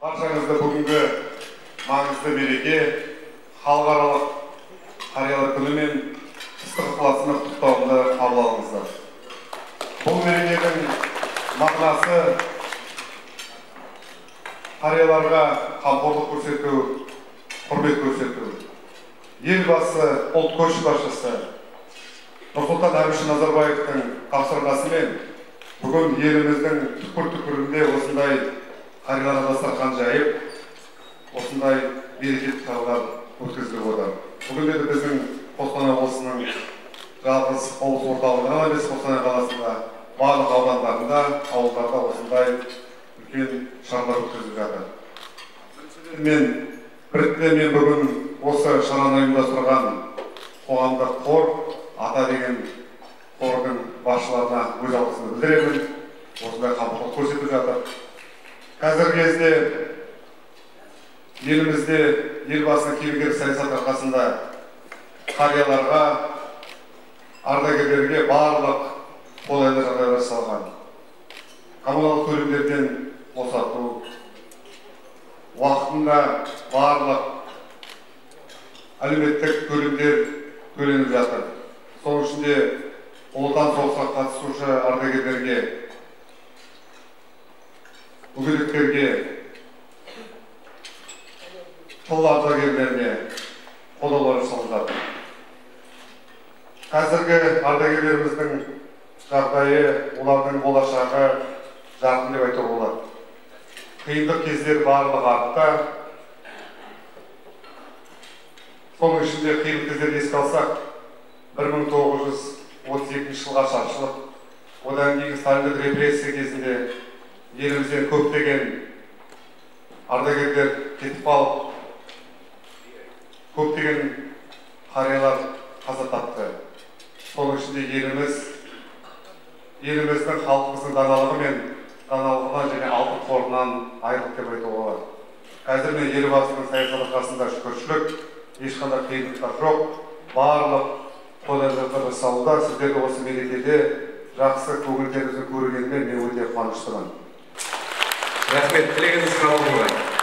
Баршаңызды бүгінгі маңызды мереке халықаралық қариялар күні мен ыстық ықыласына құттықтауымды қабыл алыңыздар. Бұл мерекенің мағынасы қарияларға қамқорлық көрсету, құрмет көрсету. Елбасы, ұлт көшбасшысы Нұрсұлтан Әбішұлы Назарбаевтың тапсырмасымен бүгін еліміздің түкпір-түкпірінде осындай қарияларға дастархан жайып, осындай берекелі шаралар өткізіліп отыр. Бүгінде де біздің Қостанай облысының жалғыз облыс орталығында емес, Қостанай қаласында барлық аудандарында, ауылдарда осындай үлкен шаралар өткізіліп жатыр. Мен бүгін осы шараны ұйымдастырған қоғамдық қор, ата деген қордың басшыларына өз алғысымды білдіремін. Осындай қамқорлық көрсетіп жатыр. Қазіргі кезде елімізде елбасының кемеңгер саясат арқасында қарияларға, ардагерлерге барлық қолайлы жағдайлар жасалған. Коммуналдық төлемдерден босату, уақытында барлық әлеуметтік төлемдер төленіп жатыр. Соның ішінде Ұлы Отан соғысына қатысушы ардагерлерге, мүгедектерге, тыл ардагерлеріне қолдаулар жасалып жатыр. Қазіргі ардагерлеріміздің жағдайы, олардың болашағы жарқын деп айтуға болады. Қиындық кездер барлығы артта. Соның ішінде қиындық кездерді еске алсақ, 1932 жылға шаршылық, одан кейін сталиндік репрессия кезінде елімізден көптеген ардагерлер кетіп қалып, көптеген қариялар қаза тапты. Соның ішінде еліміздің халқымыздың даналығы мен даналығынан және алтын қорынан айрылық деп айтуға болады. Қазір мен елбасының саясаты арқасында шүкіршілік, ешқандай қиындықтар жоқ. Барлық қолайлылықтар жасалуда. Сіздерді осы мерекеде жақсы көңілдеріңізді көргеніме мен өте қуаныштымын. Рахмет, тілегіңіз қабыл болғай.